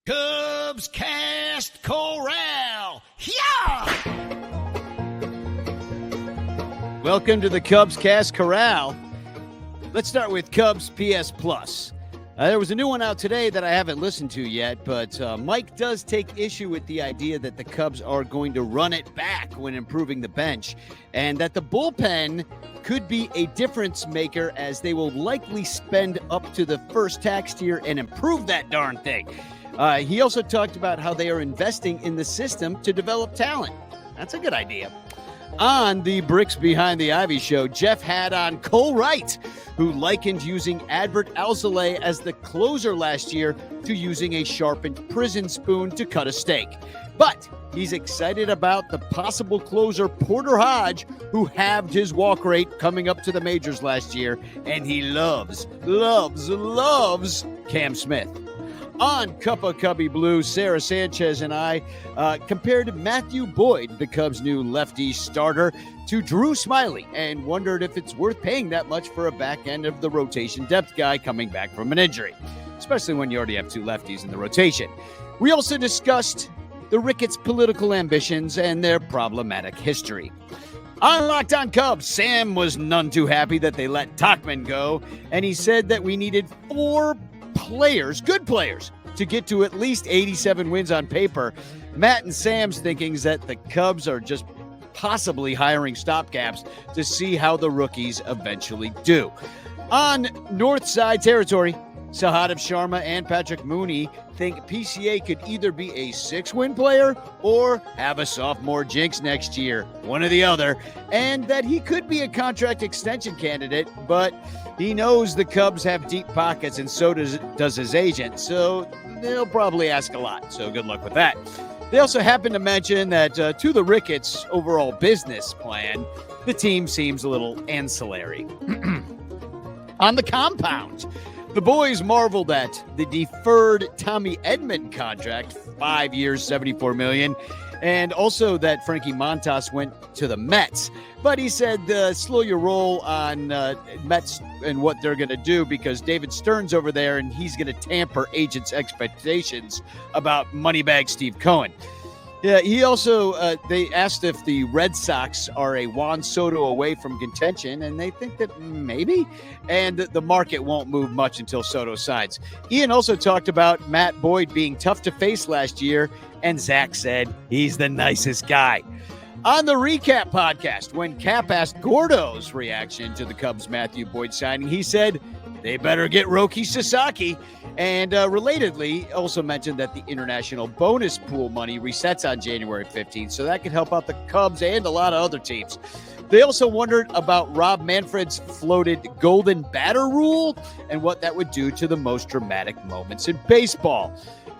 Cubs cast Corral. Yeah! Welcome to the Cubs cast Corral. Let's start with Cubs PS Plus. There was a new one out today that I haven't listened to yet, but Mike does take issue with the idea that the Cubs are going to run it back when improving the bench, and that the bullpen could be a difference maker as they will likely spend up to the first tax tier and improve that darn thing. He also talked about how they are investing in the system to develop talent. That's a good idea. On the Bricks Behind the Ivy show, Jeff had on Cole Wright, who likened using Adbert Alzolay as the closer last year to using a sharpened prison spoon to cut a steak. But he's excited about the possible closer Porter Hodge, who halved his walk rate coming up to the majors last year, and he loves Cam Smith. On Cuppa Cubbie Blue, Sara Sanchez and I compared Matthew Boyd, the Cubs' new lefty starter, to Drew Smyly and wondered if it's worth paying that much for a back end of the rotation depth guy coming back from an injury, especially when you already have two lefties in the rotation. We also discussed the Ricketts' political ambitions and their problematic history. On Locked On Cubs, Sam was none too happy that they let Tauchman go, and he said that we needed four good players, to get to at least 87 wins on paper. Matt and Sam's thinking is that the Cubs are just possibly hiring stopgaps to see how the rookies eventually do. On North Side Territory, Sahadev Sharma and Patrick Mooney think PCA could either be a 6-win player or have a sophomore jinx next year, one or the other, and that he could be a contract extension candidate, but he knows the Cubs have deep pockets, and so does his agent, so they'll probably ask a lot, so good luck with that. They also happen to mention that to the Ricketts' overall business plan, the team seems a little ancillary. On the compound, the boys marveled at the deferred Tommy Edman contract, 5 years, $74 million, and also that Frankie Montas went to the Mets. But he said, slow your roll on Mets and what they're going to do, because David Stern's over there and he's going to tamper agents' expectations about Moneybag Steve Cohen. Yeah, he also, they asked if the Red Sox are a Juan Soto away from contention, and they think that maybe, and the market won't move much until Soto signs. Ian also talked about Matt Boyd being tough to face last year, and Zach said he's the nicest guy. On the Recap podcast, when Cap asked Gordo's reaction to the Cubs' Matthew Boyd signing, he said they better get Roki Sasaki. And relatedly, also mentioned that the international bonus pool money resets on January 15th, so that could help out the Cubs and a lot of other teams. They also wondered about Rob Manfred's floated golden batter rule and what that would do to the most dramatic moments in baseball.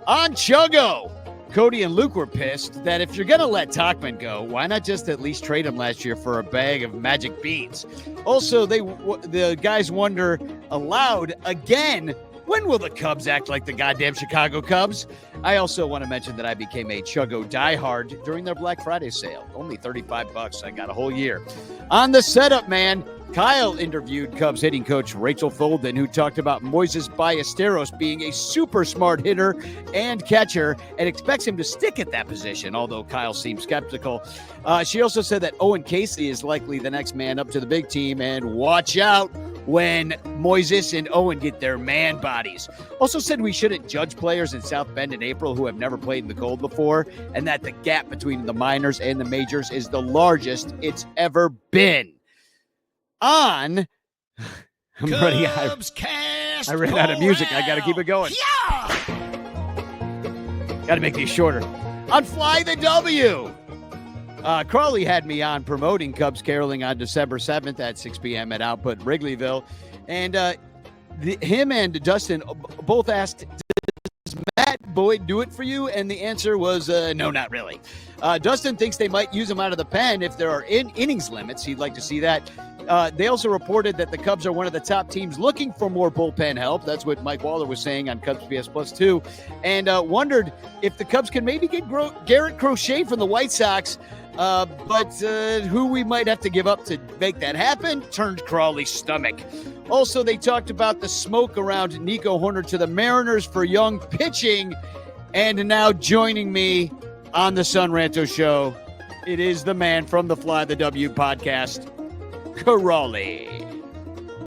On Chuggo, Cody and Luke were pissed that if you're going to let Tauchman go, why not just at least trade him last year for a bag of magic beans? Also, the guys wonder aloud again, when will the Cubs act like the goddamn Chicago Cubs? I also want to mention that I became a Chuggo diehard during their Black Friday sale. Only $35. I got a whole year. On the setup, man, Kyle interviewed Cubs hitting coach Rachel Folden, who talked about Moises Ballesteros being a super smart hitter and catcher and expects him to stick at that position, although Kyle seems skeptical. She also said that Owen Casey is likely the next man up to the big team, and watch out when Moises and Owen get their man bodies. Also said we shouldn't judge players in South Bend in April who have never played in the cold before, and that the gap between the minors and the majors is the largest it's ever been. I'm ready. I ran out of music. I got to keep it going. Yeah! Got to make these shorter. On Fly the W, Crawley had me on promoting Cubs caroling on December 7th at 6 p.m. at Output Wrigleyville. And him and Dustin both asked, does Matt Boyd do it for you? And the answer was no, not really. Dustin thinks they might use him out of the pen if there are innings limits. He'd like to see that. They also reported that the Cubs are one of the top teams looking for more bullpen help. That's what Mike Waller was saying on Cubs PS Plus 2. And wondered if the Cubs can maybe get Garrett Crochet from the White Sox. But who we might have to give up to make that happen turned Crawley's stomach. Also, they talked about the smoke around Nico Horner to the Mariners for young pitching. And now joining me on the Son Ranto Show, it is the man from the Fly the W podcast, Corral.